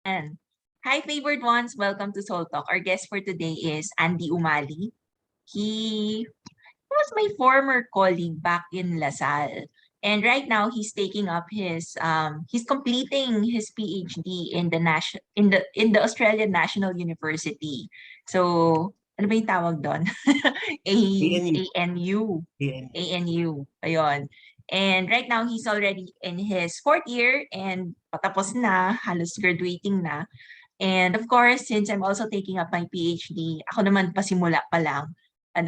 Hi, favored ones. Welcome to Soul Talk. Our guest for today is Andy Umali. He was my former colleague back in LaSalle. And right now he's taking up he's completing his PhD in the Australian National University. So, ano ba yung tawag doon? A ANU. ANU. ANU. Ayun. And right now he's already in his fourth year and patapos na, halos graduating na. And of course, since I'm also taking up my PhD, ako naman pasimula pa lang, I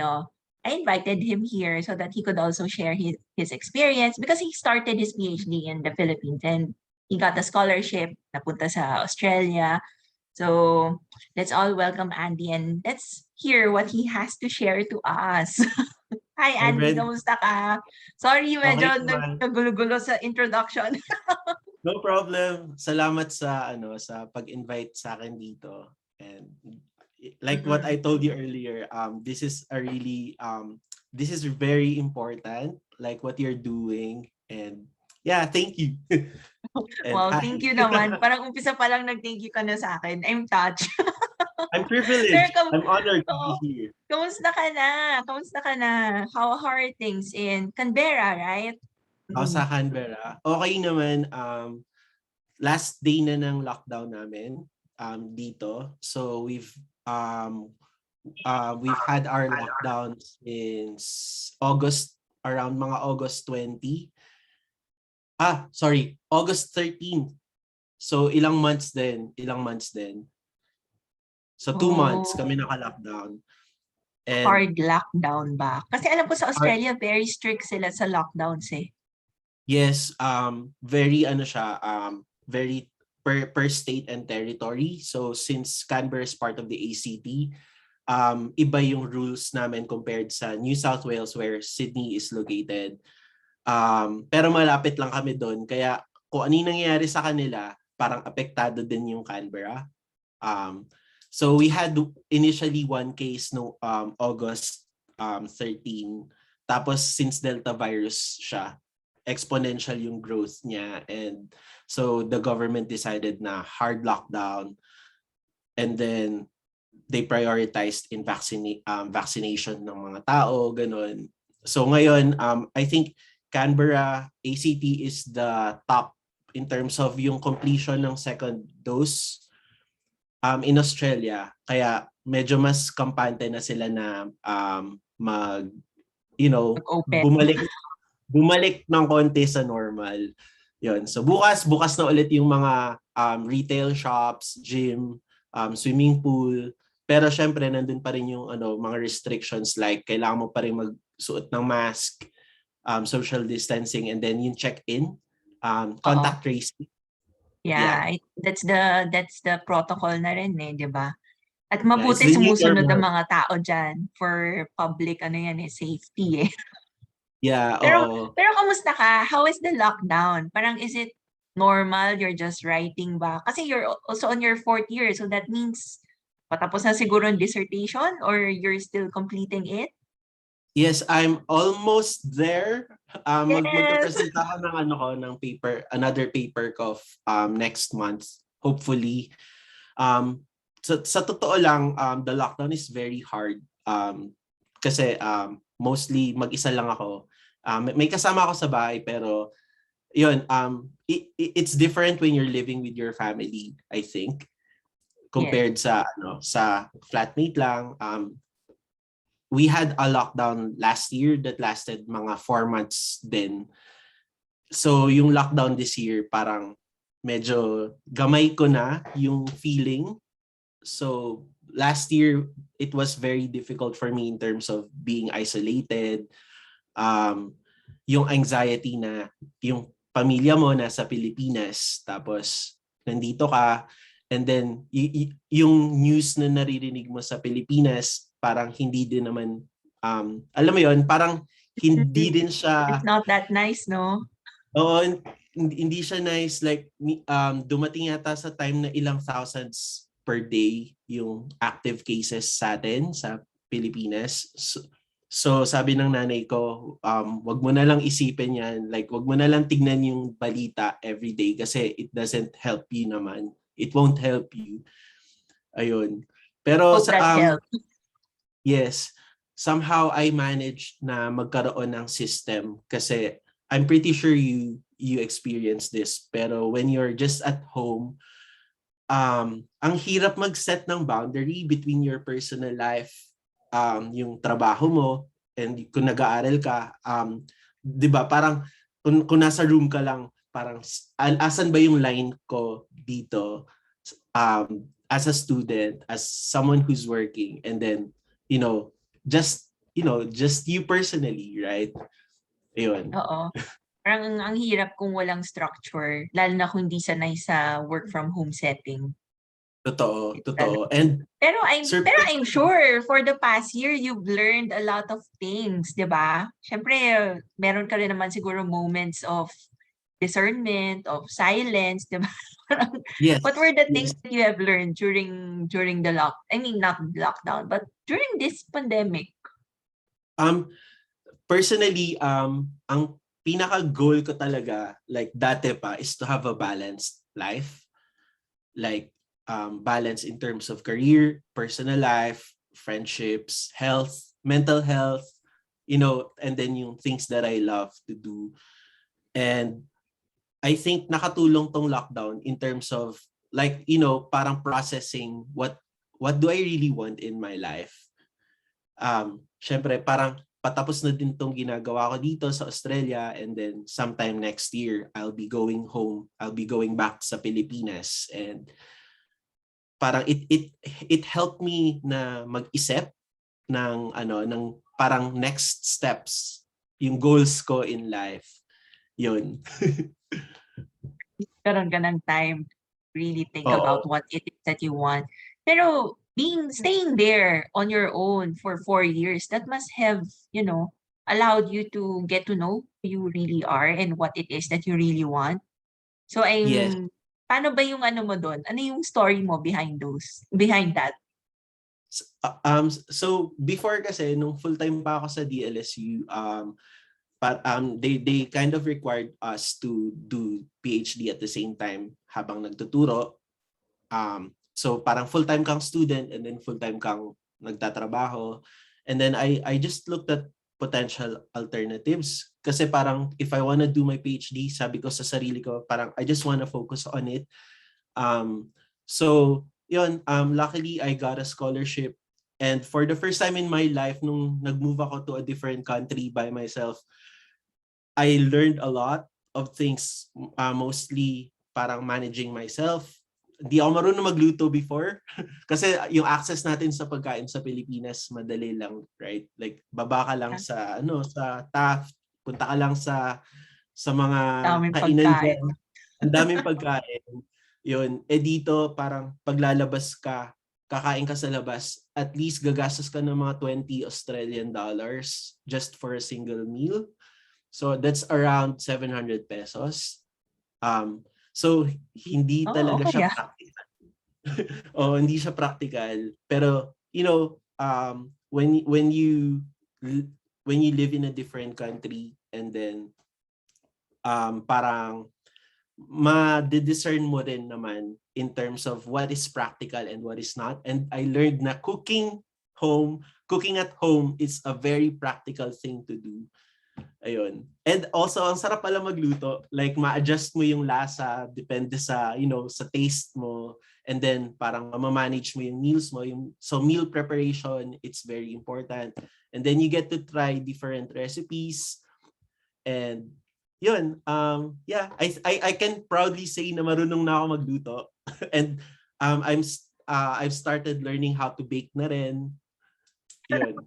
invited him here so that he could also share his experience because he started his PhD in the Philippines and he got a scholarship, napunta sa Australia. So let's all welcome Andy and let's hear what he has to share to us. Hi Hi, Andy, Brendy. kamusta ka? Sorry, Okay medyo naman. naggulo-gulo sa introduction. No problem. Salamat sa pag-invite sa akin dito. And like what I told you earlier, this is this is very important, like what you're doing. And yeah, thank you. And Wow, hi. thank you naman. Parang umpisa pa lang nag-thank you ka na sa akin. I'm touched. I'm Pero privileged. I'm honored to be here. kamusta ka na? Kamusta ka na? How are things in Canberra, right? Ako sa Canberra. Okay naman. Last day na ng lockdown namin dito. So we've had our lockdown since around mga August 20. August 13. So ilang months din. So 2 months kami naka-lockdown. And Hard lockdown ba? Kasi alam ko sa Australia, very strict sila sa lockdowns eh. yes, very very per state and territory. So since Canberra is part of the ACT, iba yung rules namin compared sa New South Wales where Sydney is located. Pero malapit lang kami doon. Kaya kung ano yung nangyayari sa kanila, parang apektado din yung Canberra. So we had initially one case no August 13. Tapos since Delta virus siya, exponential yung growth niya. And so the government decided na hard lockdown. And then they prioritized in vaccination ng mga tao, ganun. So ngayon, I think Canberra, ACT is the top in terms of yung completion ng second dose in Australia. Kaya medyo mas kampante na sila na bumalik ng konti sa normal. Yun. So bukas na ulit yung mga retail shops, gym, swimming pool. Pero syempre nandun pa rin yung mga restrictions like kailangan mo pa rin magsuot ng mask, social distancing, and then yung check-in, contact tracing. Yeah, that's the protocol na rin eh, 'di ba? At mabuti it's the new sumusunod ang normal. mga tao diyan for public safety eh. Yeah, Pero oo. pero kamusta ka? How is the lockdown? Parang is it normal? You're just writing ba? Kasi you're also on your fourth year, so that means patapos na siguro ang dissertation or you're still completing it? Yes, I'm almost there. Yes. Magpe-present ako ng another paper ko next month, hopefully. Sa totoo lang, the lockdown is very hard. Kasi mostly mag-isa lang ako. May kasama ako sa bahay pero yun, it's different when you're living with your family, I think, compared sa flatmate lang. We had a lockdown last year that lasted mga 4 months din. So yung lockdown this year parang medyo gamay ko na yung feeling. So last year it was very difficult for me in terms of being isolated. Yung anxiety na yung pamilya mo nasa Pilipinas tapos nandito ka, and then yung news na naririnig mo sa Pilipinas parang hindi din naman alam mo yon, parang hindi din siya, It's not that nice, no? oo, hindi siya nice. Like dumating yata sa time na ilang thousands per day yung active cases sa atin sa Pilipinas. So sabi ng nanay ko, wag mo na lang isipin yan, like wag mo na lang tignan yung balita every day kasi it doesn't help you naman. It won't help you. Ayun. Pero Hope that helped. yes, somehow I managed na magkaroon ng system kasi I'm pretty sure you experience this, pero when you're just at home, ang hirap mag-set ng boundary between your personal life, yung trabaho mo, and kung nag-aaral ka, 'di ba, parang kung nasa room ka lang, parang asan ba yung line ko dito, as a student, as someone who's working, and then you know just you personally, right? Ayun. Oo. Parang ang hirap kung walang structure, lalo na kung hindi sanay sa work from home setting. Totoo. And Pero sir, I'm sure for the past year you've learned a lot of things, 'di ba? Siyempre, meron ka rin naman siguro moments of discernment, of silence, 'di ba? yes, What were the things yes. that you have learned during the not lockdown, but during this pandemic? Personally, ang pinaka-goal ko talaga, like dati pa, is to have a balanced life. Like, balance in terms of career, personal life, friendships, health, mental health, and then yung things that I love to do. And I think nakatulong tong lockdown in terms of, like, parang processing what do I really want in my life. Syempre parang patapos na din tong ginagawa ko dito sa Australia, and then sometime next year I'll be going home. I'll be going back sa Pilipinas, and parang it helped me na mag-isip ng parang next steps, yung goals ko in life. Yun. Karon ka ng time to really think about Oo. what it is that you want. Pero staying there on your own for 4 years, that must have, allowed you to get to know who you really are and what it is that you really want. So Yes. paano ba yung ano mo doon? Ano yung story mo behind that? So before kasi nung full-time pa ako sa DLSU, they kind of required us to do PhD at the same time habang nagtuturo. So parang full-time kang student and then full-time kang nagtatrabaho. And then I just looked at potential alternatives kasi parang if I wanna do my PhD, sabi ko sa sarili ko, parang I just wanna focus on it. So yun, luckily I got a scholarship, and for the first time in my life nung nag-move ako to a different country by myself, I learned a lot of things, mostly parang managing myself. Di ako marunong magluto before kasi yung access natin sa pagkain sa Pilipinas madali lang, right? Like baba ka lang sa sa Taft, punta ka lang sa mga Daming kainan pagkain. dyan. Ang daming pagkain. Yun. Dito parang paglalabas ka, kakain ka sa labas, at least gagastos ka ng mga 20 Australian dollars just for a single meal. So that's around 700 pesos. So hindi talaga Okay, siya practical. Hindi siya practical. Pero when you live in a different country, and then parang ma-discern mo rin naman in terms of what is practical and what is not. And I learned na cooking at home is a very practical thing to do. Ayun. And also, ang sarap pala magluto. Like, ma-adjust mo yung lasa, depende sa, sa taste mo. And then, parang ma-manage mo yung meals mo. So, meal preparation, it's very important. And then, you get to try different recipes. And, yun. Yeah, I can proudly say na marunong na ako magluto. And, I've started learning how to bake na rin. Yun.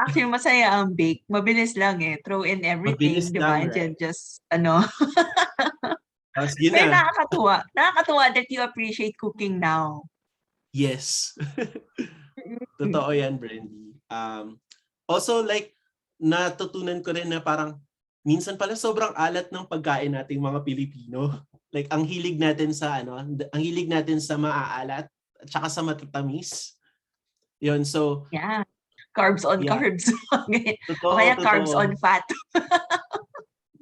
Actually, masaya ang bake. Mabilis lang eh. Throw in everything, Mabilis di ba? lang, And then right? just, Sige Pero na. nakakatuwa. Nakakatuwa that you appreciate cooking now. Yes. Totoo yan, Brendy. Also, like, natutunan ko rin na parang minsan pala sobrang alat ng pagkain nating mga Pilipino. Like, ang hilig natin sa maaalat at saka sa matatamis. Yun, so, Yeah. Carbs on yeah. carbs. Okay. O Totoo, kaya carbs totoo. on fat.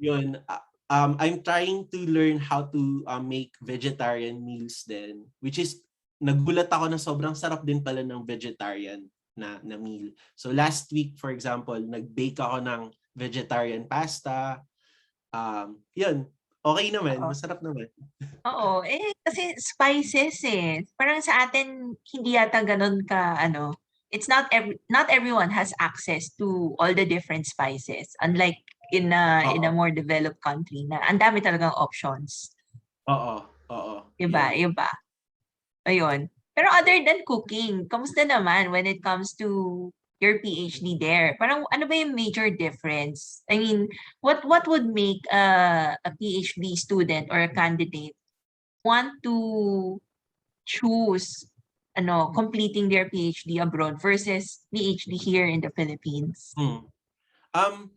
Yun. I'm trying to learn how to make vegetarian meals then, which is nagulat ako na sobrang sarap din pala ng vegetarian na meal. So last week, for example, nag-bake ako ng vegetarian pasta. Yun, okay naman, Oo. masarap naman. Oo, kasi spices Parang sa atin hindi yata gano'n ka it's not everyone has access to all the different spices. Unlike in a Oo, more developed country na ang dami talagang options. oo, oo, Iba, yun. iba. Ayun. Pero other than cooking, kamusta naman when it comes to your PhD there? Parang ano ba yung major difference? I mean, what would make a PhD student or a candidate want to choose completing their PhD abroad versus PhD here in the Philippines? Hmm. Um,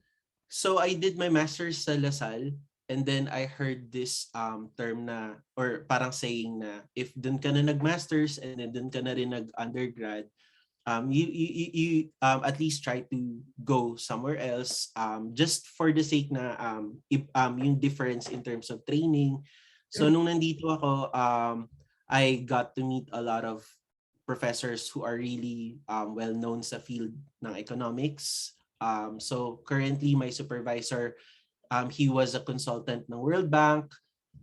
so I did my master's sa Lasal, and then I heard this term na, or parang saying na, if dun ka na nag-masters and then dun ka na rin nag-undergrad, you at least try to go somewhere else, just for the sake na yung difference in terms of training. So nung nandito ako, I got to meet a lot of professors who are really well known sa field ng economics. So currently my supervisor, he was a consultant ng World Bank.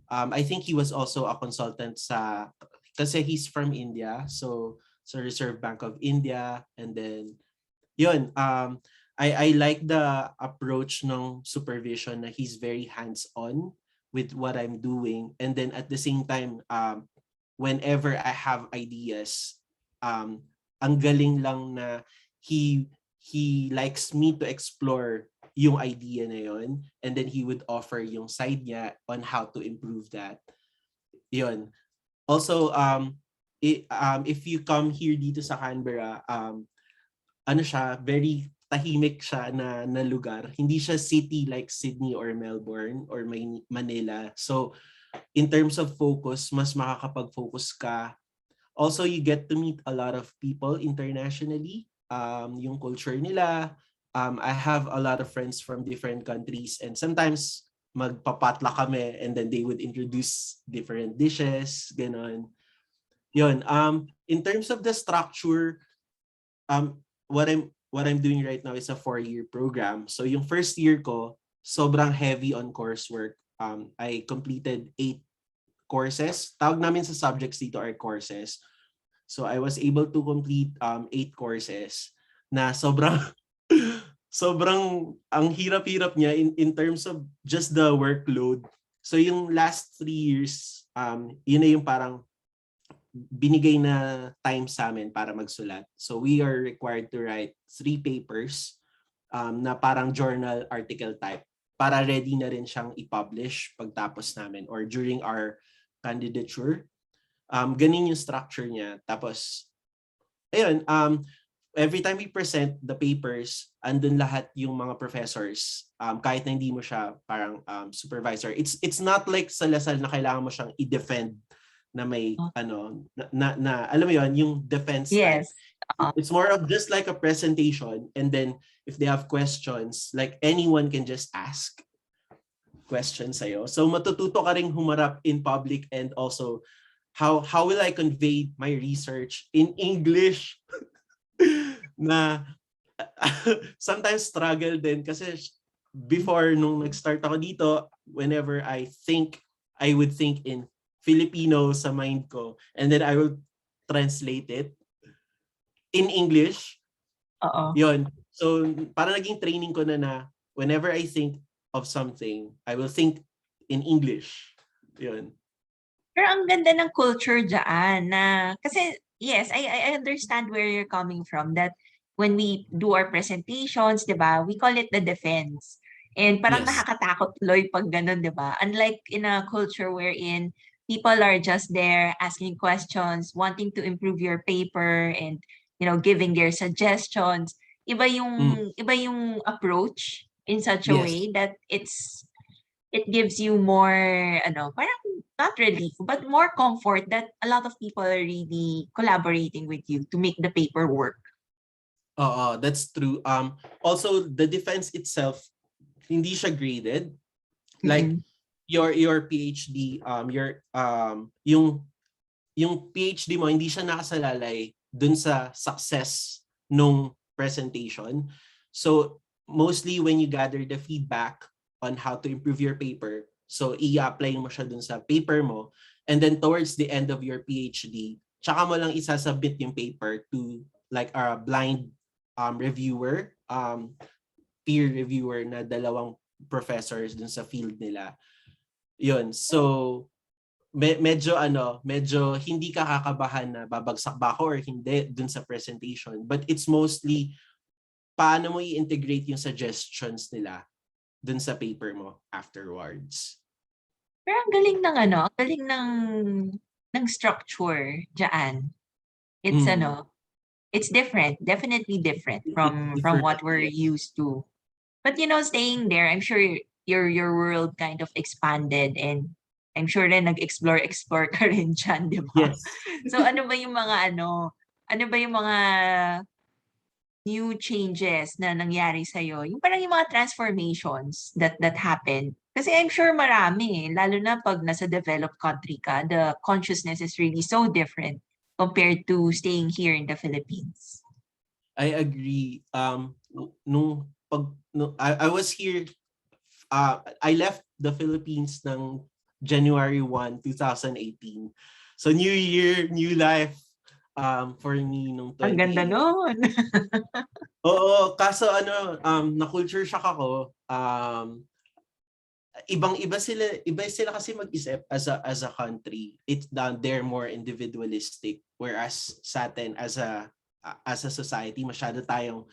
I think he was also a consultant sa, kasi he's from India, so Reserve Bank of India. And then yun, I like the approach ng supervision na he's very hands-on with what I'm doing. And then at the same time, whenever I have ideas, ang galing lang na he likes me to explore yung idea na yun, and then he would offer yung side niya on how to improve that. Yun. Also, if you come here dito sa Canberra, ano siya, very tahimik siya na lugar. Hindi siya city like Sydney or Melbourne or Manila. So, in terms of focus, mas makakapag-focus ka. Also, you get to meet a lot of people internationally. Yung culture nila. I have a lot of friends from different countries, and sometimes magpapatla kami and then they would introduce different dishes, ganon. Yun. In terms of the structure, what I'm doing right now is a 4-year program. So yung first year ko, sobrang heavy on coursework. I completed 8 courses. Tawag namin sa subjects dito are courses. So I was able to complete 8 courses na sobrang sobrang ang hirap-hirap niya in terms of just the workload. So yung last 3 years, yun na yung parang binigay na time sa amin para magsulat. So we are required to write 3 papers na parang journal article type para ready na rin siyang i-publish pagtapos namin or during our candidature. Ganin yung structure niya. Tapos, ayun, every time we present the papers, andun lahat yung mga professors, kahit na hindi mo siya parang supervisor. It's not like sa Lasal na kailangan mo siyang i-defend na may na alam mo yon, yung defense type. Yes. It's more of just like a presentation, and then if they have questions, like anyone can just ask questions sa'yo. So matututo ka ring humarap in public, and also how will I convey my research in English na sometimes struggle din kasi before nung nag-start ako dito, whenever I would think in Filipino sa mind ko, and then I will translate it in English. Oo. Yun. So, parang naging training ko na whenever I think of something, I will think in English. Yun. Pero ang ganda ng culture dyan na, kasi yes, I understand where you're coming from, that when we do our presentations, di ba, we call it the defense. And parang Yes. nakakatakot tuloy pag ganun, di ba? Unlike in a culture wherein people are just there asking questions, wanting to improve your paper and, giving their suggestions. Iba yung approach in such a Yes. way that it gives you more, parang not relief, but more comfort that a lot of people are really collaborating with you to make the paper work. That's true. Also, the defense itself, hindi siya graded. Like, your PhD, yung PhD mo hindi siya nakasalalay dun sa success nung presentation. So mostly when you gather the feedback on how to improve your paper, so i-apply mo siya dun sa paper mo, and then towards the end of your PhD, tsaka mo lang isasubmit yung paper to like a blind reviewer, peer reviewer na dalawang professors dun sa field nila. Yun. So medyo hindi ka kakabahan na babagsak ba ako or hindi dun sa presentation. But it's mostly paano mo i-integrate yung suggestions nila dun sa paper mo afterwards. Pero ang galing ng ano, ang galing ng structure diyan. It's Mm. ano, it's different, definitely different It's from different, what we're yes. used to. But staying there, I'm sure your world kind of expanded, and I'm sure rin nag-explore ka rin diyan, 'di ba? Yes. So ano ba yung mga new changes na nangyari sa'yo? Yung parang yung mga transformations that happened. Kasi I'm sure marami, lalo na 'pag nasa developed country ka, the consciousness is really so different compared to staying here in the Philippines. I agree. I was here, I left the Philippines ng January 1, 2018. So new year, new life for me nung Ang ganda 2018. nun. Oo, kaso na-culture shock ako. Iba sila kasi mag-isip as a country. They're more individualistic, whereas sa atin as a society masyado tayong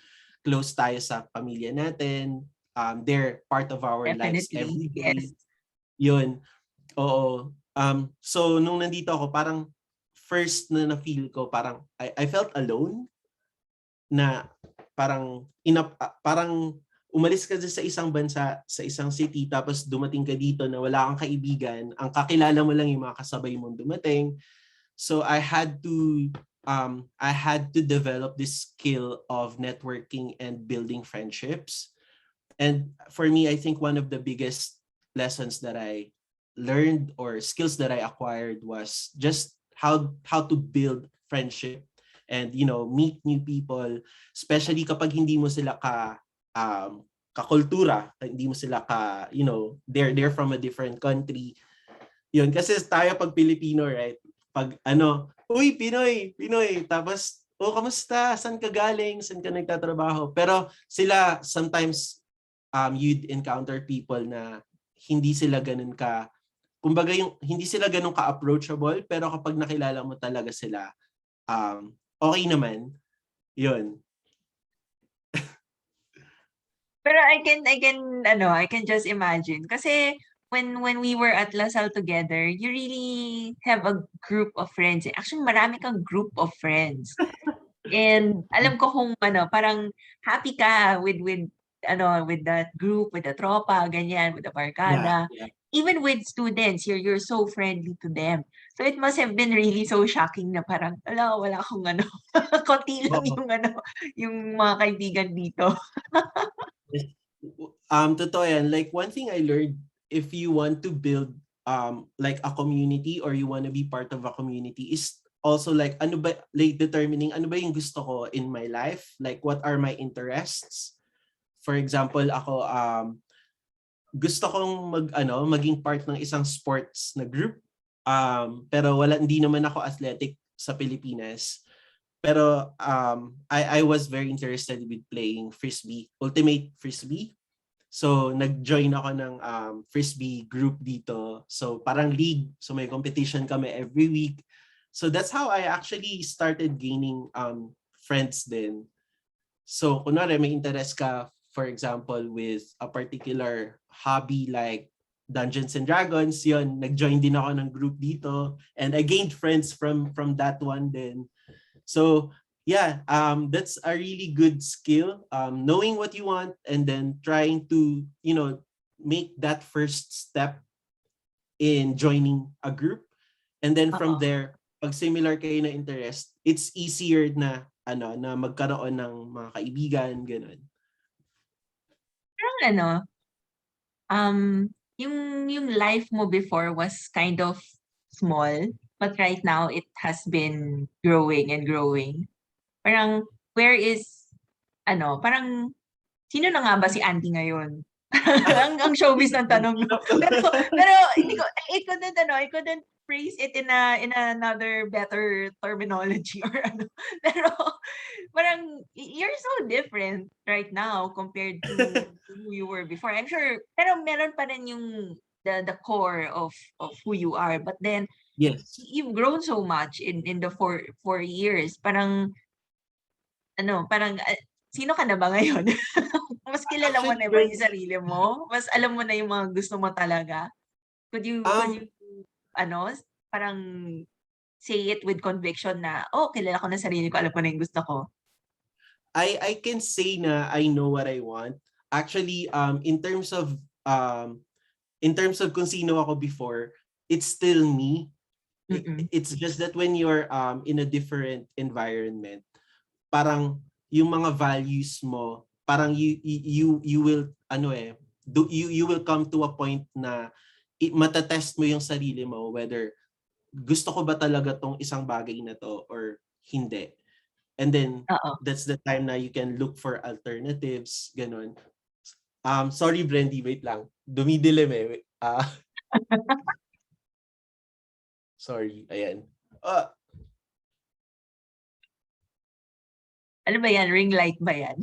close tayo sa pamilya natin. They're part of our lives Definitely, every yes. day. Yun. Oo. So nung nandito ako, parang first na feel ko, parang I felt alone, na parang umalis ka sa isang bansa, sa isang city, tapos dumating ka dito na wala kang kaibigan, ang kakilala mo lang yung mga kasabay mong dumating. So I had to develop this skill of networking and building friendships. And for me, I think one of the biggest lessons that I learned or skills that I acquired was just how to build friendship and meet new people, especially kapag hindi mo sila kakultura, hindi mo sila they're from a different country. Yun kasi tayo pag Pilipino, right? Pag uy, Pinoy, tapos kamusta? Saan ka galing? Saan ka nagtatrabaho? Pero sila sometimes you'd encounter people na hindi sila ganun kumbaga hindi sila ganun ka-approachable, pero kapag nakilala mo talaga sila, okay naman. Yun. Pero I can just imagine. Kasi when we were at Lasal together, you really have a group of friends. Actually, marami kang group of friends. And alam ko kung parang happy ka with that group, with the tropa, ganyan, with the Yeah, barkada. yeah. Even with students, you're so friendly to them. So it must have been really so shocking na parang, wala akong konti lang Oo. yung mga kaibigan dito. Totoo yan. Like one thing I learned, if you want to build like a community or you want to be part of a community, is also like determining ano ba yung gusto ko in my life, like what are my interests. For example, ako gusto kong maging part ng isang sports na group. Pero hindi naman ako athletic sa Pilipinas. Pero I was very interested with playing frisbee, ultimate frisbee. So nag-join ako ng frisbee group dito. So parang league. So may competition kami every week. So that's how I actually started gaining friends din. So kunwari may interest ka, for example, with a particular hobby like Dungeons and Dragons, yun, nag-join din ako ng group dito. And I gained friends from that one din. So yeah, that's a really good skill. Knowing what you want and then trying to, make that first step in joining a group. And then from Oo. there, pag similar kayo na interest, it's easier na magkaroon ng mga kaibigan, ganun. Parang um, yung life mo before was kind of small, but right now it has been growing and growing. Parang, where is, parang, sino na nga ba si Andy ngayon? ang showbiz ng tanong, no? Pero I couldn't phrase it in another better terminology or ano. Pero parang you're so different right now compared to who you were before. I'm sure, pero meron pa rin yung the core of who you are. But then Yes. you've grown so much in the four years. Parang sino ka na ba ngayon? Mas kilala mo Actually, na ba yung sarili mo? Mas alam mo na yung mga gusto mo talaga? Could you um, ano, parang say it with conviction na, oh, kilala ko na sarili ko, alam ko na yung gusto ko. I can say na I know what I want. Actually, in terms of kung sino ako before, it's still me. Mm-mm. It's just that when you're in a different environment, parang yung mga values mo, parang you will you will come to a point na matatest mo yung sarili mo whether gusto ko ba talaga tong isang bagay na to or hindi. And then Oo. that's the time na you can look for alternatives, ganun. Sorry Brendy, wait lang. Dumidilim eh. Sorry, ayan. Ano ba yan? Ring light ba yan?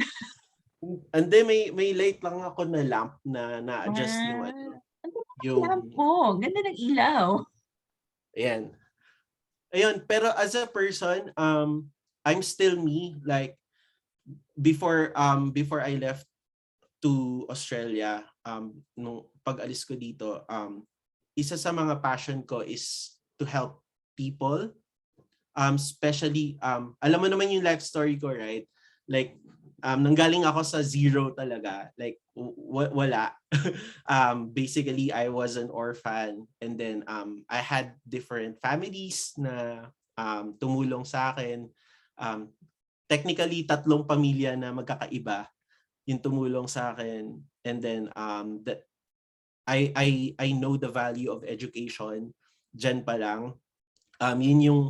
Hindi, may light lang ako na lamp na na-adjust yung Ah, ang ganda ng yung lamp mo. Ganda ng ilaw. ayan. Ayun, pero as a person, I'm still me. Like before I left to Australia, nung pag-alis ko dito, isa sa mga passion ko is to help people. Especially, alam mo naman yung life story ko, right? Like, nanggaling ako sa zero talaga. Like, wala. Basically, I was an orphan. And then, I had different families na tumulong sa akin. Technically, 3 pamilya na magkakaiba yung tumulong sa akin. And then, I know the value of education. Diyan pa lang. Yun yung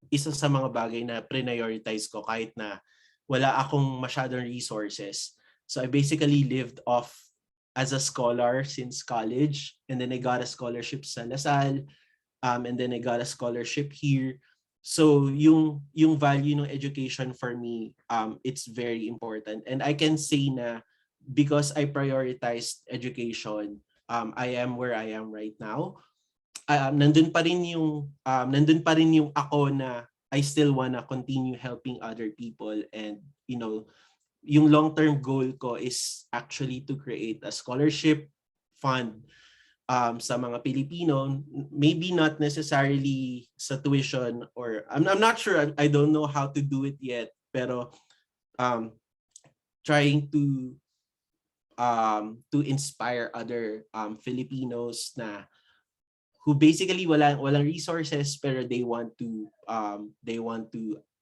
isa sa mga bagay na prioritize ko kahit na wala akong masyadong resources. So I basically lived off as a scholar since college, and then I got a scholarship sa LaSalle, and then I got a scholarship here. So yung value ng education for me, it's very important. And I can say na because I prioritized education, I am where I am right now. Nandun pa rin yung ako na I still wanna continue helping other people, and yung long-term goal ko is actually to create a scholarship fund sa mga Pilipino, maybe not necessarily sa tuition, or I'm not sure, I don't know how to do it yet, pero trying to inspire other Filipinos na who basically walang resources pero they want to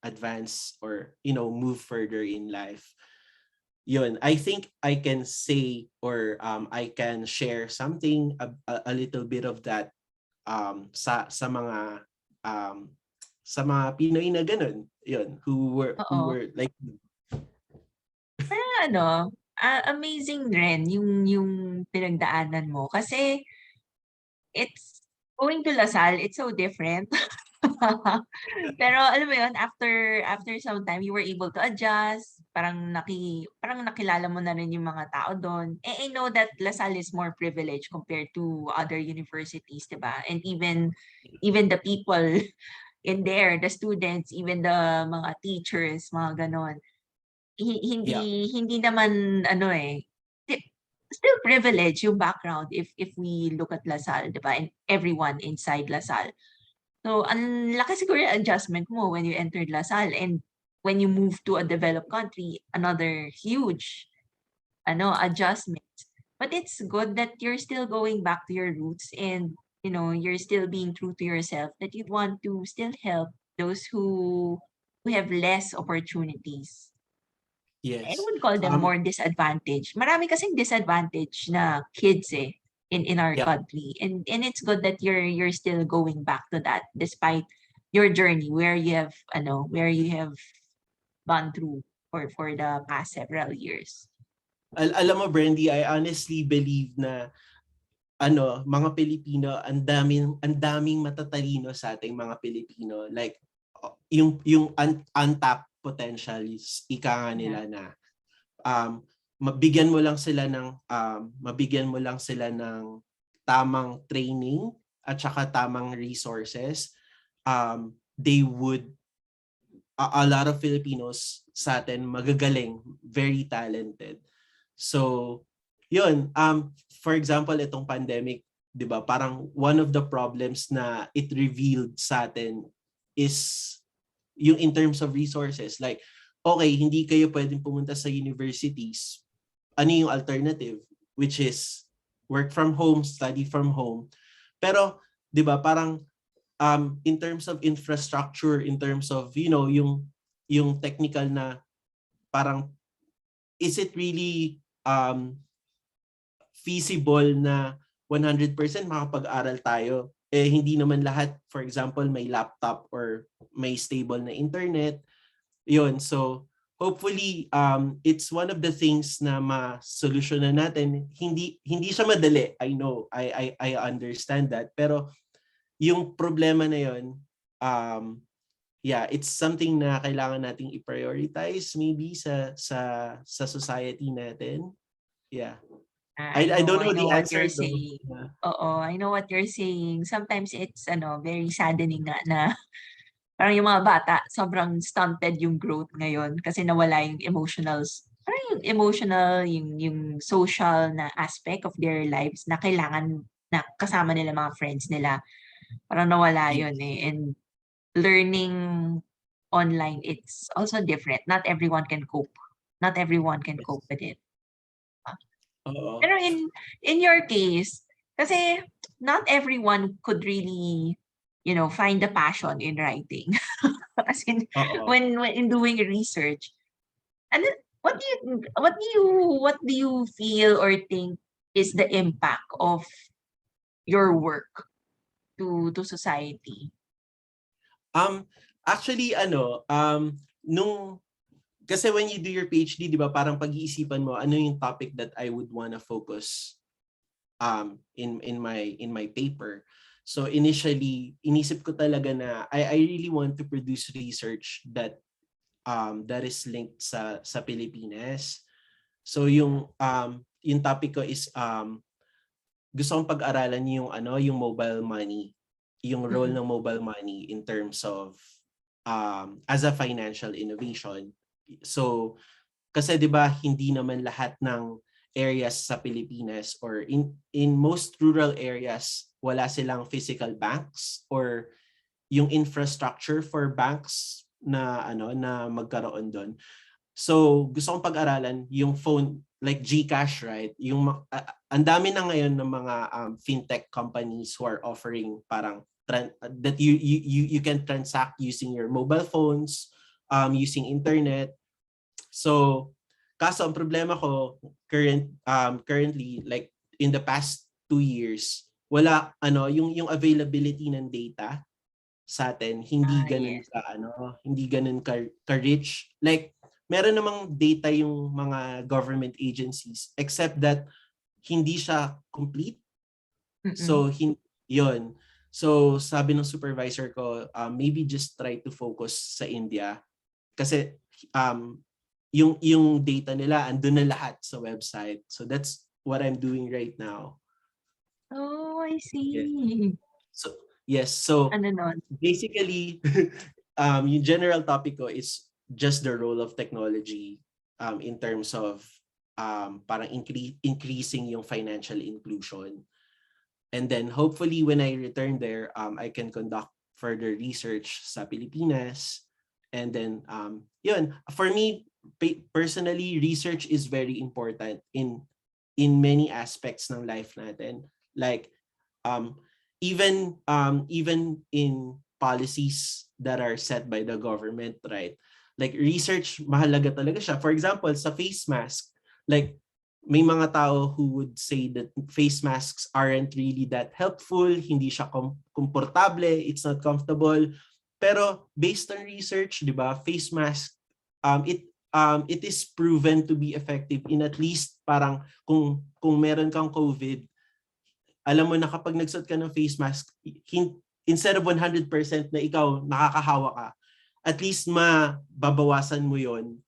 advance or move further in life. Yun, I think I can say or I can share something a little bit of that um, sa mga Pinoy na ganun. Yun, who Oo. were like Parang amazing rin yung pinagdaanan mo. Kasi it's going to LaSalle, it's so different. Pero alam mo yun, after some time, you were able to adjust. Parang nakilala mo na rin yung mga tao doon. I know that LaSalle is more privileged compared to other universities, diba? And even the people in there, the students, even the mga teachers, mga ganon. yeah. Hindi naman still privilege yung background if we look at LaSalle, diba? And everyone inside LaSalle. So, ang laki siguro yung adjustment mo when you entered LaSalle, and when you move to a developed country, another huge adjustment. But it's good that you're still going back to your roots, and you're still being true to yourself, that you want to still help those who have less opportunities. I Yes. would call them more disadvantaged. Marami kasing disadvantaged na kids eh. in our Yep. country. And it's good that you're still going back to that despite your journey where you have gone through for the past several years. Alam mo, Brendy, I honestly believe na mga Pilipino, ang daming matatalino sa ating mga Pilipino. Like yung untapped potentials, ika nga Yeah. nila na mabigyan mo lang sila ng tamang training at saka tamang resources. They would a lot of Filipinos sa atin magagaling, very talented. So, yun, for example, itong pandemic, 'di ba? Parang one of the problems na it revealed sa atin is yung in terms of resources. Like, okay, hindi kayo pwedeng pumunta sa universities. Ano yung alternative? Which is work from home, study from home. Pero, 'di ba, parang in terms of infrastructure, in terms of, yung technical na parang, is it really feasible na 100% makapag-aral tayo? Hindi naman lahat, for example, may laptop or may stable na internet. Yun, so hopefully it's one of the things na ma-solusyonan natin. Hindi siya madali. I know, I understand that, pero yung problema na yun, it's something na kailangan nating i-prioritize maybe sa society natin. Yeah. I don't I know know the what you're answer though. saying. Yeah. Oo, I know what you're saying. Sometimes it's very saddening na parang yung mga bata sobrang stunted yung growth ngayon kasi nawala yung parang yung emotional, yung social na aspect of their lives na kailangan na kasama nila mga friends nila. Parang nawala Yeah. yun eh. And learning online, it's also different. Not everyone can cope. Not everyone can Yes. cope with it. Oo. Pero in your case, kasi not everyone could really, find the passion in writing. As in, Oo. when in doing research, and then, what do you feel or think is the impact of your work to society? Actually nung kasi when you do your PhD, 'di ba, parang pag-iisipan mo ano yung topic that I would wanna focus in my paper. So initially, inisip ko talaga na I really want to produce research that is linked sa Pilipinas. So yung topic ko is gusto kong pag-aralan yung mobile money, yung role Mm. ng mobile money in terms of as a financial innovation. So kasi 'di ba hindi naman lahat ng areas sa Pilipinas or in most rural areas wala silang physical banks or yung infrastructure for banks na magkaroon doon. So gusto kong pag-aralan yung phone like GCash, right? Ang dami na ngayon ng mga fintech companies who are offering parang that you can transact using your mobile phones, using internet. So kaso ang problema ko currently, like in the past 2 years, wala yung availability ng data sa atin hindi Ah, ganun yes. hindi ganun ka-rich. Like meron namang data yung mga government agencies except that hindi siya complete. Mm. So yun. So sabi ng supervisor ko, maybe just try to focus sa India kasi um yung data nila andun na lahat sa website. So that's what I'm doing right now. Oh, I Yes. see. So yes, so Ano nun? basically yung general topic ko is just the role of technology in terms of parang increasing yung financial inclusion. And then hopefully when I return there, I can conduct further research sa Pilipinas. And then yun, for me personally, research is very important in many aspects ng life natin. Like um even in policies that are set by the government, right? Like research mahalaga talaga siya. For example, sa face mask, like may mga tao who would say that face masks aren't really that helpful, hindi siya komportable, it's not comfortable. Pero based on research, 'di ba, face mask it is proven to be effective in at least parang kung meron kang COVID, alam mo na kapag nagsuot ka ng face mask, instead of 100% na ikaw nakakahawa ka, at least mababawasan mo yon.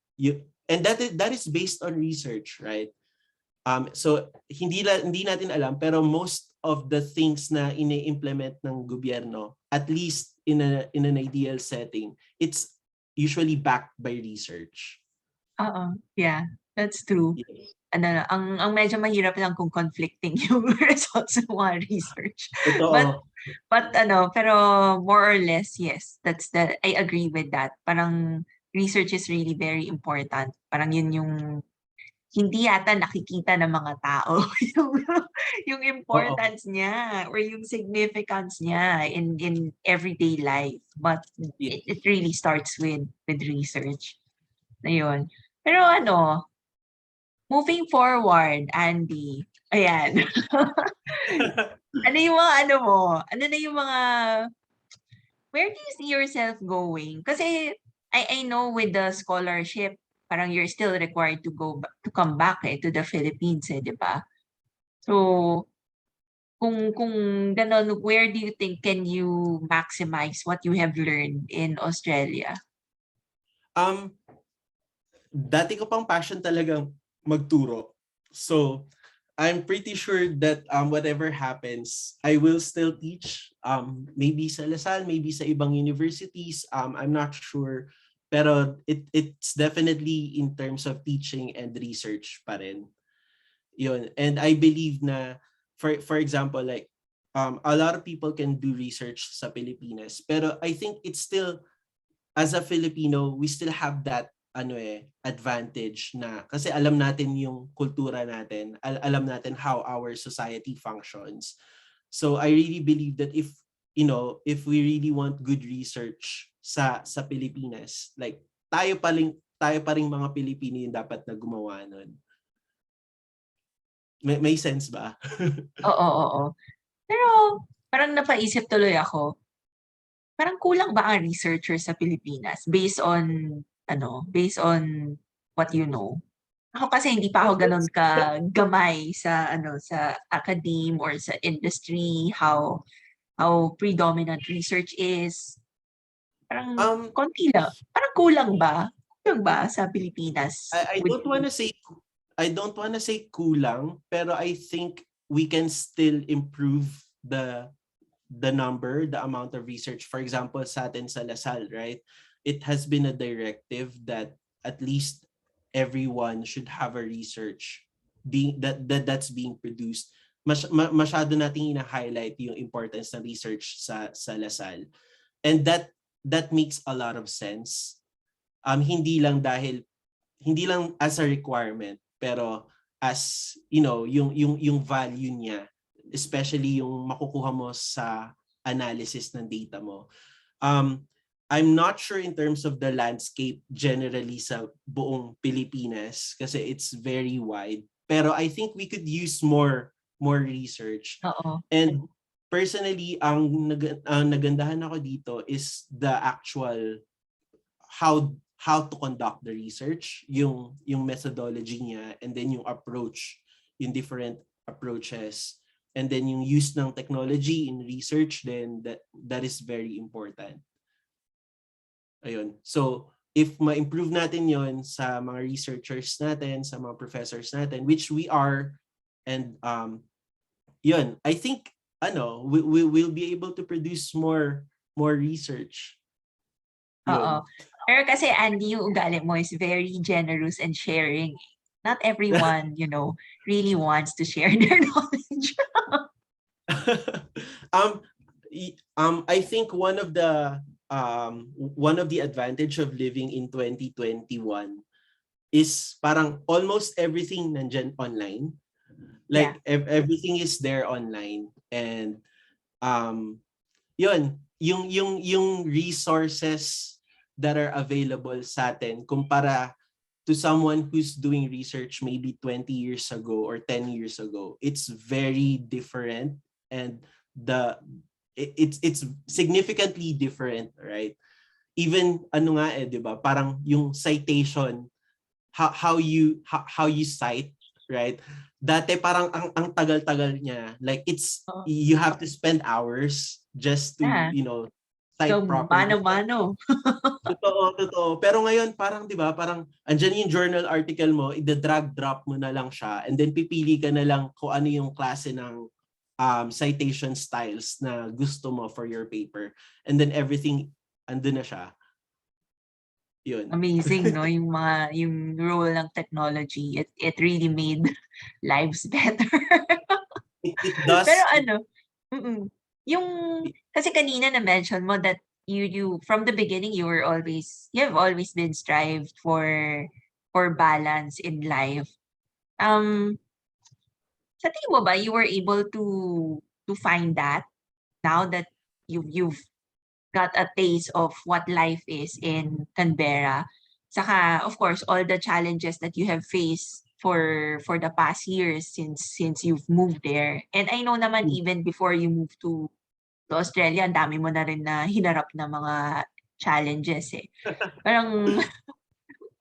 And that is based on research, right? So hindi natin alam, pero most of the things na ini-implement ng gobyerno, at least in an ideal setting, it's usually backed by research. Yeah, that's true. Yes. Ang medyo mahirap lang kung conflicting yung results ng mga research. Totoo. Pero more or less, yes, I agree with that. Parang research is really very important. Parang yun yung hindi yata nakikita ng mga tao yung Oo. importance niya or yung significance niya in everyday life. But Yes. it really starts with research. Ayun. Pero moving forward, Andy, ayan. Ano yung mga mo? Ano na yung mga, where do you see yourself going? Kasi I know with the scholarship, parang you're still required to come back to the Philippines, di ba? So, kung ganon, where do you think can you maximize what you have learned in Australia? Dati ko pang passion talagang magturo. So, I'm pretty sure that whatever happens, I will still teach. Maybe sa Lasal, maybe sa ibang universities. I'm not sure. Pero it's definitely in terms of teaching and research pa rin. Yun. And I believe na, for example, like, a lot of people can do research sa Pilipinas. Pero I think it's still, as a Filipino, we still have that advantage na kasi alam natin yung kultura natin, alam natin how our society functions. So I really believe that if we really want good research sa Pilipinas, like tayo pa ring mga Pilipino yung dapat na gumawa nun. May sense ba? Oo. Pero parang napaisip tuloy ako, parang kulang ba ang researcher sa Pilipinas based on what you know? Ako kasi hindi pa ako ganun ka gamay sa sa academe or sa industry, how predominant research is. Parang konti lang. Parang kulang ba? Kulang ba sa Pilipinas? I don't want to say kulang, pero I think we can still improve the amount of research. For example, sa atin sa Lasal, right? It has been a directive that at least everyone should have a research that's being produced. Masyado nating ina-highlight yung importance ng research sa Lasal. And that makes a lot of sense. Hindi lang as a requirement, pero as yung value niya, especially yung makukuha mo sa analysis ng data mo. I'm not sure in terms of the landscape generally sa buong Pilipinas kasi it's very wide. Pero I think we could use more research. Oo. And personally, ang nagandahan ako dito is the actual how to conduct the research, yung methodology niya, and then yung approach, yung different approaches, and then yung use ng technology in research, then that is very important. Ayun. So, if ma-improve natin yon sa mga researchers natin, sa mga professors natin, which we are, and yun, I think we will be able to produce more research. Oo. Pero kasi Andy, yung ugali mo is very generous and sharing. Not everyone, really wants to share their knowledge. I think one of the advantage of living in 2021 is parang almost everything nandyan online. Like everything is there online, and yun, yung resources that are available sa atin kumpara to someone who's doing research maybe 20 years ago or 10 years ago, it's very different, and it's significantly different, right? Even ano nga 'di ba? Parang yung citation, how you cite, right? Dati parang ang tagal-tagal niya. Like you have to spend hours just to, Yeah. So, cite properly. mano-mano. Totoo. Pero ngayon parang 'di ba, parang andyan yung journal article mo, i-drag drop mo na lang siya, and then pipili ka na lang kung ano yung klase ng citation styles na gusto mo for your paper. And then everything andun na siya. Yun. Amazing, no? Yung role ng technology. It really made lives better. It Pero does. yung kasi kanina na-mention mo that you from the beginning you have always been strived for balance in life. Um, sa tingin mo ba you were able to find that now that you've got a taste of what life is in Canberra? Saka of course all the challenges that you have faced for the past years since you've moved there. And I know naman even before you moved to Australia, ang dami mo na rin na hinarap na mga challenges eh. Parang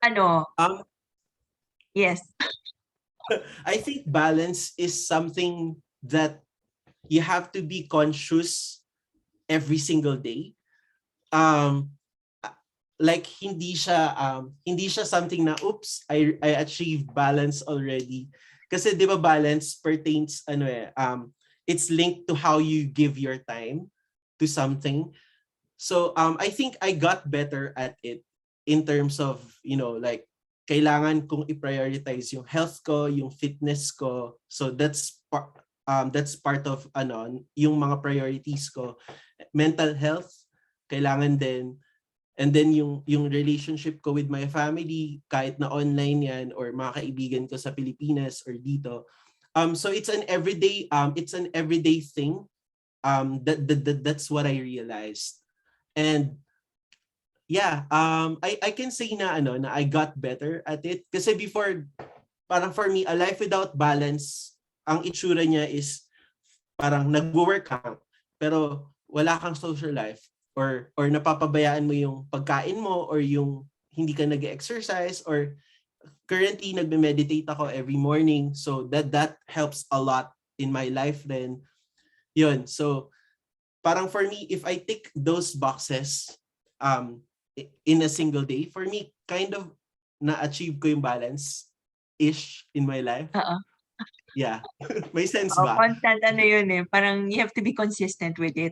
ano, um yes. I think balance is something that you have to be conscious every single day. Like hindi siya something na oops, I achieved balance already. Kasi 'di ba balance pertains it's linked to how you give your time to something. So I think I got better at it in terms of, like kailangan kong i-prioritize yung health ko, yung fitness ko. So that's part of yung mga priorities ko. Mental health kailangan din, and then yung relationship ko with my family, kahit na online yan or mga kaibigan ko sa Pilipinas or dito. So it's an everyday thing. That's what I realized. And yeah, I can say na I got better at it kasi before, parang for me, a life without balance, ang itsura niya is parang nagwo-work ka pero wala kang social life, or napapabayaan mo yung pagkain mo, or yung hindi ka nag-exercise, or currently nagme-meditate ako every morning, so that helps a lot in my life then. Yun, so parang for me, if I tick those boxes in a single day, for me, kind of na-achieve ko yung balance-ish in my life. Yeah. May sense ba? Constant yun eh. Parang you have to be consistent with it.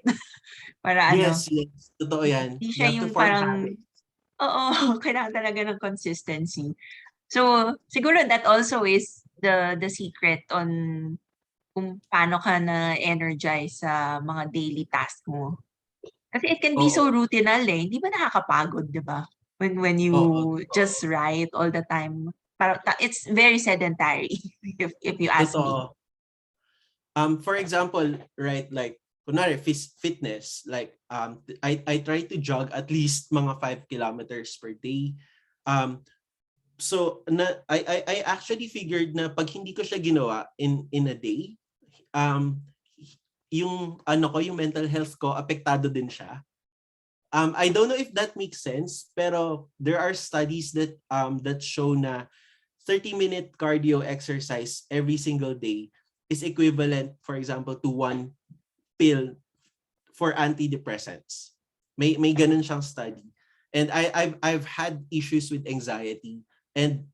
Para Yes. Totoo yan. hindi You siya have to yung form parang, habits. oo, kailangan talaga ng consistency. So, siguro that also is the secret on kung paano ka na-energize sa mga daily task mo. Kasi it can be so Oo. routinal eh. Hindi ba nakakapagod, di ba? When you Oo. just write all the time. Parang it's very sedentary if you ask me. Totoo. For example, right, like kunwari fitness, like I try to jog at least mga 5 kilometers per day. So I actually figured na pag hindi ko siya ginawa in a day, yung yung mental health ko apektado din siya. I don't know if that makes sense, pero there are studies that show na 30-minute cardio exercise every single day is equivalent, for example, to 1 pill for antidepressants. May ganun siyang study. And I've had issues with anxiety, and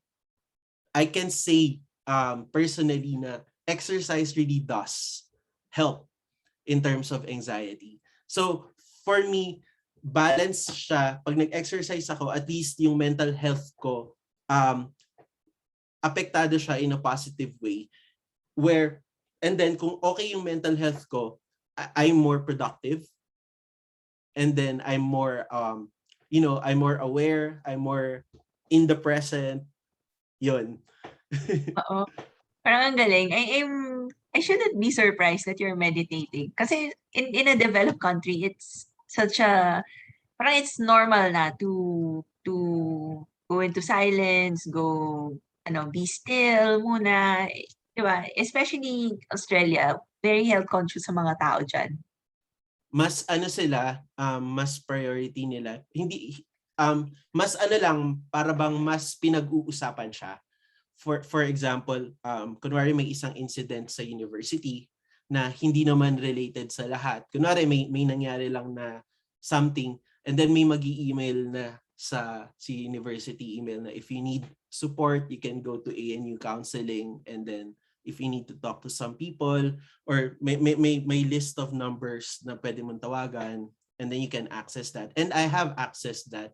I can say personally na exercise really does help in terms of anxiety. So for me, balance siya. Pag nag-exercise ako, at least yung mental health ko, apektado siya in a positive way. And then kung okay yung mental health ko, I'm more productive. And then I'm more, I'm more aware, I'm more in the present. Yun. Oo. Parang ang galing. I shouldn't be surprised that you're meditating. Kasi in a developed country, it's such a, parang it's normal na to go into silence, be still muna. Diba? Especially Australia, very health conscious sa mga tao dyan. Mas sila, mas priority nila. Hindi mas lang, para bang mas pinag-uusapan siya. For example, kunwari may isang incident sa university na hindi naman related sa lahat. Kunwari may nangyari lang na something, and then may mag-i-email na si university email na if you need support, you can go to ANU counseling, and then if you need to talk to some people, or may list of numbers na pwede mong tawagan, and then you can access that. And I have access that.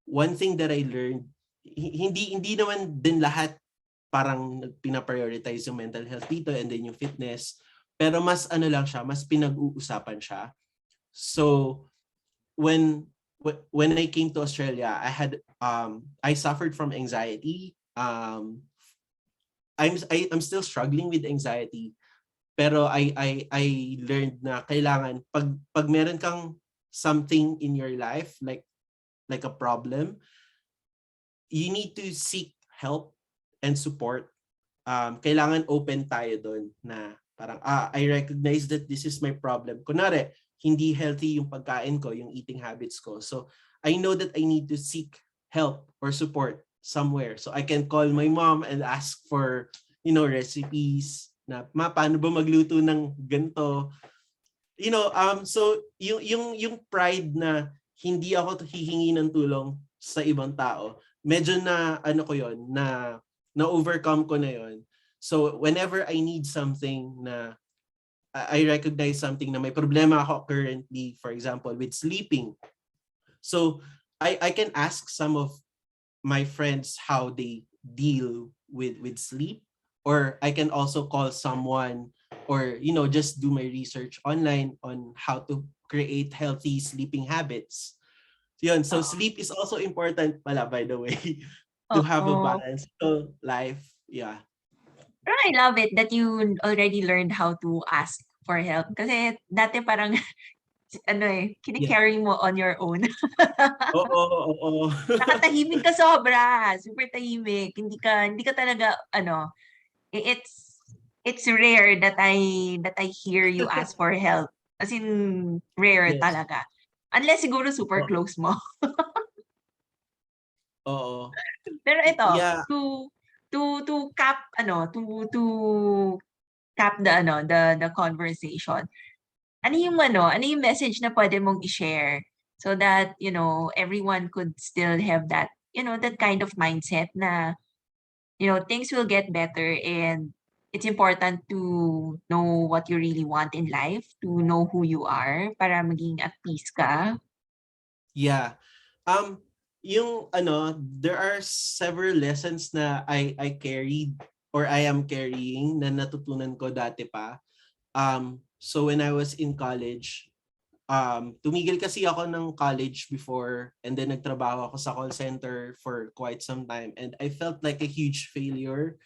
One thing that I learned, hindi naman din lahat parang pina-prioritize yung mental health dito and then yung fitness, pero mas lang siya, mas pinag-uusapan siya. So when I came to Australia, I suffered from anxiety. I'm still struggling with anxiety, pero I learned na kailangan pag meron kang something in your life like a problem, you need to seek help and support. Kailangan open tayo doon na parang I recognize that this is my problem. Kunwari, hindi healthy yung pagkain ko, yung eating habits ko. So I know that I need to seek help or support somewhere. So I can call my mom and ask for, recipes na paano ba magluto ng ganito. So yung pride na hindi ako hihingi ng tulong sa ibang tao, medyo na ko yon, na overcome ko na yon. So whenever I need something na I recognize something na may problema ako currently, for example, with sleeping. So I can ask some of my friends how they deal with sleep, or I can also call someone, or just do my research online on how to create healthy sleeping habits. Yun, so sleep is also important pala, by the way, to have a balanced life. Yeah. I love it that you already learned how to ask for help. Kasi dati parang, kini-carry mo on your own. Oo. Nakatahimik ka sobra. Super tahimik. Hindi ka talaga, it's rare that I hear you ask for help. As in, rare Yes. talaga. Unless siguro super close mo. Oo. Pero ito, Yeah. to cap to cap the conversation. Ano yung message na pwede mong i-share so that everyone could still have that that kind of mindset na things will get better, and it's important to know what you really want in life, to know who you are para maging at peace ka. Yeah. Yung there are several lessons na I carried or I am carrying na natutunan ko dati pa. So when I was in college, tumigil kasi ako ng college before, and then nagtrabaho ako sa call center for quite some time, and I felt like a huge failure.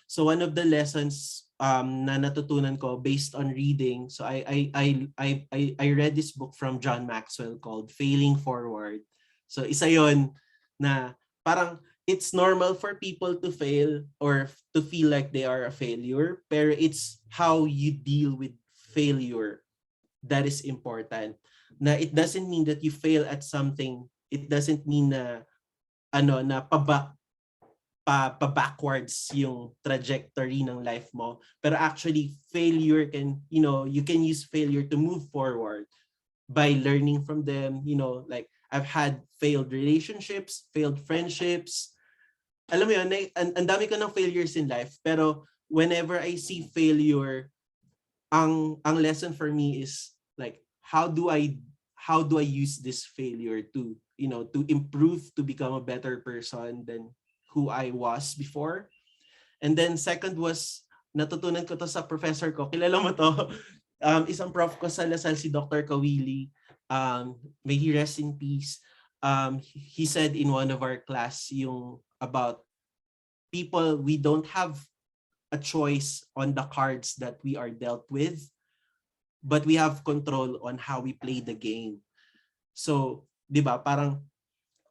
So one of the lessons na natutunan ko based on reading, so I read this book from John Maxwell called Failing Forward. So isa yon na parang it's normal for people to fail or to feel like they are a failure, pero it's how you deal with failure that is important. Na it doesn't mean that you fail at something. It doesn't mean na na pa-backwards yung trajectory ng life mo. Pero actually failure can, you can use failure to move forward by learning from them. Like I've had failed relationships, failed friendships. Alam mo yun, ang dami ko ng failures in life, pero whenever I see failure, ang lesson for me is like how do I use this failure to to improve, to become a better person than who I was before. And then second was, natutunan ko to sa professor ko, kilala mo to, isang prof ko sa Lasal, si Dr. Kawili, may he rest in peace. He said in one of our class yung about people, we don't have a choice on the cards that we are dealt with, but we have control on how we play the game. So, 'di ba, parang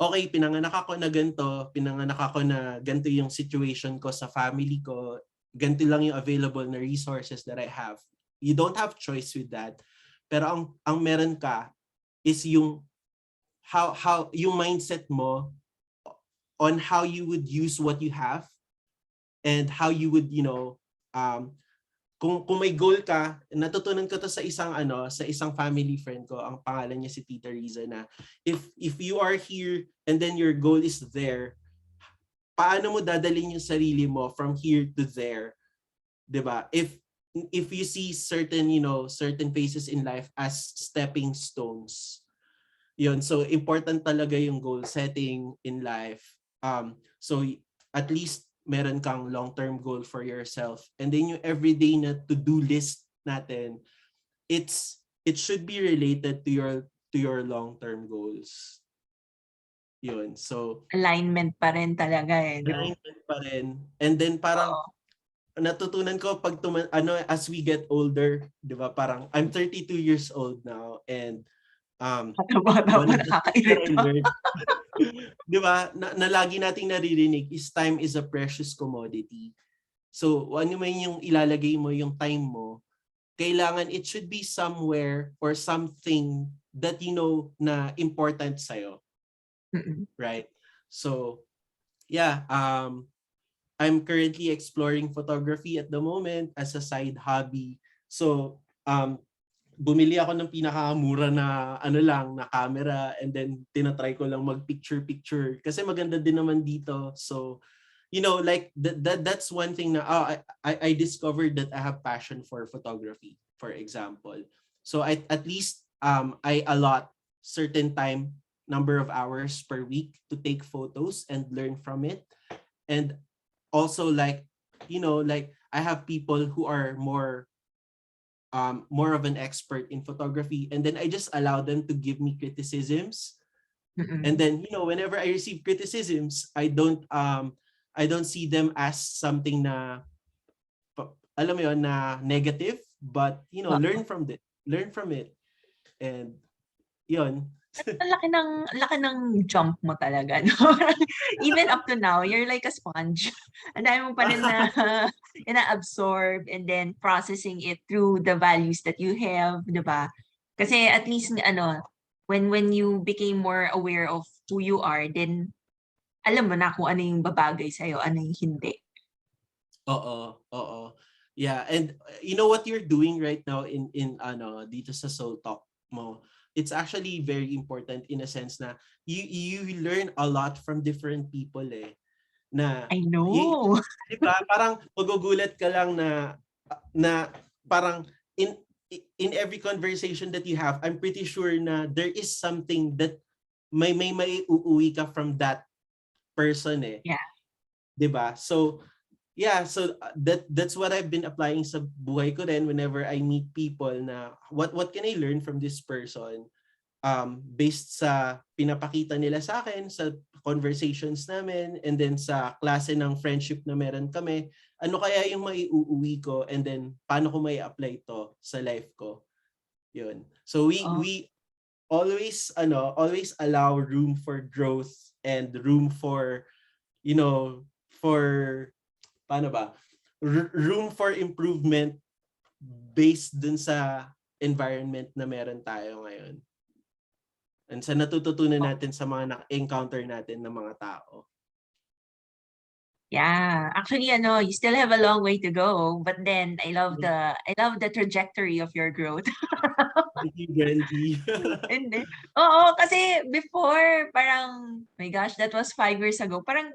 okay, pinanganak ako na ganito, pinanganak ako na ganito yung situation ko sa family ko, ganito lang yung available na resources that I have. You don't have choice with that. Pero ang meron ka is yung how yung mindset mo on how you would use what you have and how you would, kung may goal ka, natutunan ko to sa isang family friend ko, ang pangalan niya si Tita Riza, na if you are here and then your goal is there, paano mo dadalhin yung sarili mo from here to there, 'di ba? If you see certain phases in life as stepping stones, yun, so important talaga yung goal setting in life. So at least meron kang long-term goal for yourself. And then yung everyday na to-do list natin, it should be related to your long-term goals. Yun. So Alignment pa rin talaga no? alignment pa rin. And then parang natutunan ko as we get older, 'di ba? Parang I'm 32 years old now, and Bata one pa, of the things that I nakakairita. learned, di ba, na lagi nating naririnig is time is a precious commodity. So, ano man yung ilalagay mo, yung time mo, kailangan it should be somewhere or something that you know na important sa'yo. Right? So, yeah, I'm currently exploring photography at the moment as a side hobby. So, bumili ako ng pinakamura na na camera, and then tinatry ko lang mag-picture kasi maganda din naman dito. So, like that's one thing na I discovered that I have passion for photography, for example. So at least I allot certain number of hours per week to take photos and learn from it. And also, like I have people who are more of an expert in photography, and then I just allow them to give me criticisms. And then whenever I receive criticisms, I don't see them as something na alam mo yon na negative, but learn from it. And yun. Laki ng jump mo talaga, no? Even up to now, you're like a sponge. Ang dami mo pa rin na ina-absorb and then processing it through the values that you have, di ba? Kasi at least, when you became more aware of who you are, then alam mo na kung ano yung babagay sa'yo, ano yung hindi. Oo. Yeah, and you know what you're doing right now in dito sa Soul Talk mo, it's actually very important in a sense na you learn a lot from different people na I know. diba, parang magugulat ka lang na parang in every conversation that you have, I'm pretty sure na there is something that may uuwi ka from that person Yeah. diba? So yeah, so that's what I've been applying sa buhay ko rin whenever I meet people na what can I learn from this person, based sa pinapakita nila sa akin sa conversations namin, and then sa klase ng friendship na meron kami, ano kaya yung maiuuwi ko, and then paano ko mai apply to sa life ko. Yun. So we always allow room for growth and room for for paano ba? Room for improvement based dun sa environment na meron tayo ngayon. And sa natututunan natin sa mga na-encounter natin ng mga tao. Yeah, actually, you still have a long way to go, but then I love the trajectory of your growth. Thank you, Brendy. Hindi. Oo, kasi before, parang, my gosh, that was 5 years ago. Parang,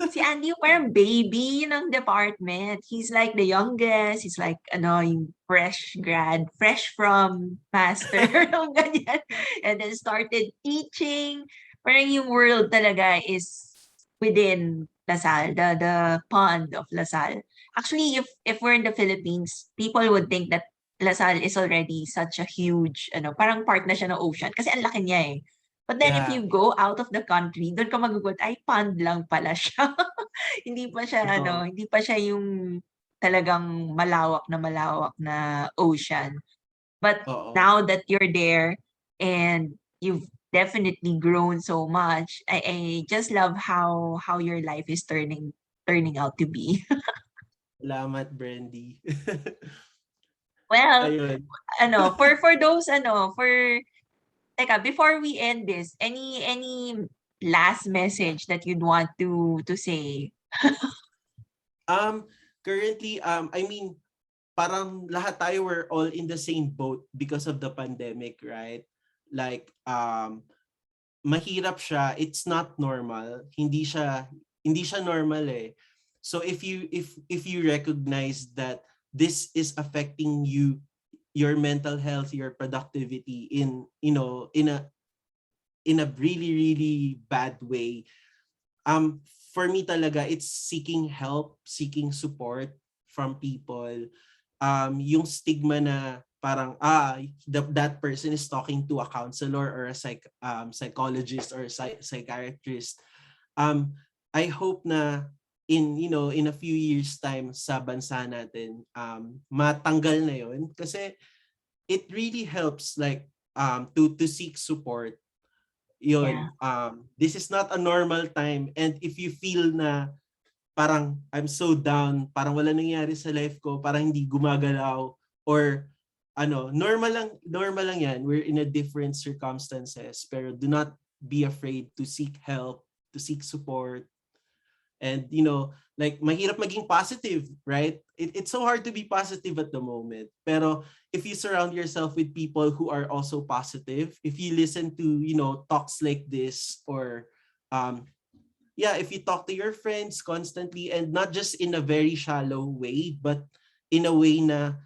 si Andy yung parang baby ng department. He's like the youngest. He's like, yung fresh grad, fresh from master, yung ganyan. And then started teaching. Parang yung world talaga is within Lasal, the pond of Lasal. Actually, if we're in the Philippines, people would think that Lasal is already such a huge, parang part na siya ng ocean. Kasi ang laki niya eh. But then if you go out of the country, doon ka magugulat, ay, pond lang pala siya. Hindi pa siya, hindi pa siya yung talagang malawak na ocean. But now that you're there and you've definitely grown so much. I just love how your life is turning out to be. Salamat, Brendy. Well, Ayun. for those teka, before we end this, any last message that you'd want to say? Um, Currently, I mean, parang lahat tayo were all in the same boat because of the pandemic, right? Like, mahirap siya. It's not normal. Hindi siya normal eh. So if you recognize that this is affecting you, your mental health, your productivity in, in a really really bad way, for me talaga it's seeking help, seeking support from people. Yung stigma na parang that person is talking to a counselor or a psychologist or psychiatrist. um I hope na in a few years time sa bansa natin, matanggal na yon, kasi it really helps, like, to seek support. Yeah. Yun, this is not a normal time, and if you feel na parang I'm so down, parang wala nangyari sa life ko, parang hindi gumagalaw, or normal lang yan. We're in a different circumstances, pero do not be afraid to seek help, to seek support. And like, mahirap maging positive, right? It's so hard to be positive at the moment. Pero if you surround yourself with people who are also positive, if you listen to talks like this, or um yeah, if you talk to your friends constantly, and not just in a very shallow way, but in a way na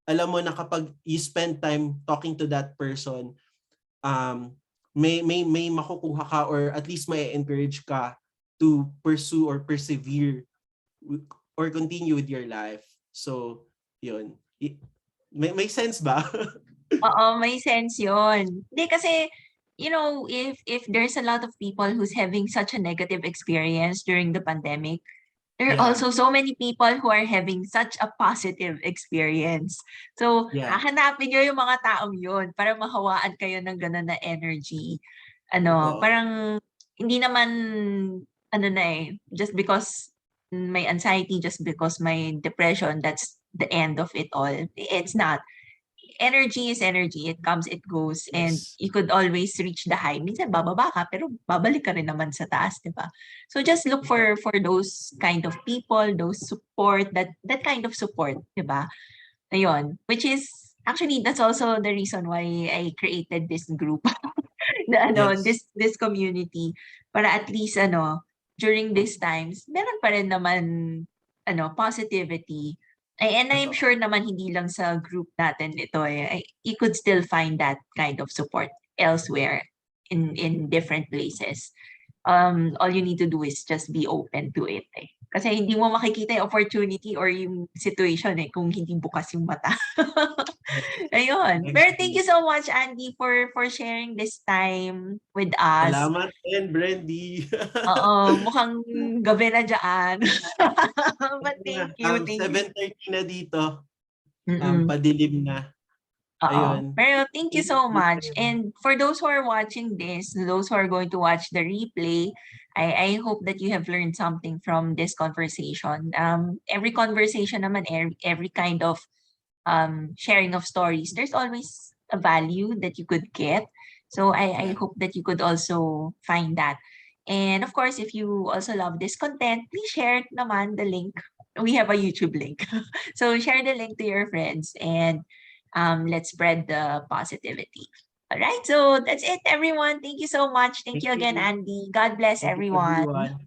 alam mo na kapag you spend time talking to that person, um may makukuha ka, or at least may encourage ka to pursue or persevere or continue with your life. So yun. May sense ba? Oo, may sense 'yun. Hindi kasi, if there's a lot of people who's having such a negative experience during the pandemic, there are Yeah. also so many people who are having such a positive experience. So, Yeah. hahanapin niyo yung mga taong 'yun para mahawaan kayo ng gano'n na energy. Totoo. Parang hindi naman just because may anxiety, just because may depression, that's the end of it all. It's not. Energy is energy. It comes, it goes, and Yes. you could always reach the high. Minsan bababa ka, pero babalik ka rin naman sa taas, di ba? So just look Totoo. for those kind of people, those support, that kind of support, di ba? Ayun. Which is, actually, that's also the reason why I created this group, Yes. this community, para at least, during these times, meron pa rin naman, positivity. And I'm Totoo. sure naman hindi lang sa group natin ito you could still find that kind of support elsewhere in different places. All you need to do is just be open to it eh. Kasi hindi mo makikita yung opportunity or yung situation kung hindi bukas yung mata. Yes. Ayun. Pero thank you Agree. so much, Andy, for sharing this time with us. Salamat din, Brendy. Oo, mukhang gabi na diyaan. But thank you, thank you. 7:30 na dito. Mm. Padilim na. Oo. Ayun. Pero thank you Thank so you much. din. And for those who are watching this, those who are going to watch the replay, I hope that you have learned something from this conversation. Every conversation naman, every kind of sharing of stories, there's always a value that you could get. So I Yeah. hope that you could also find that. And of course, if you also love this content, please share naman the link. We have a YouTube link. So share the link to your friends and let's spread the positivity. All right. So that's it, everyone. Thank you so much. Thank Thank you again, you. Andy. God bless Thank you, everyone. everyone.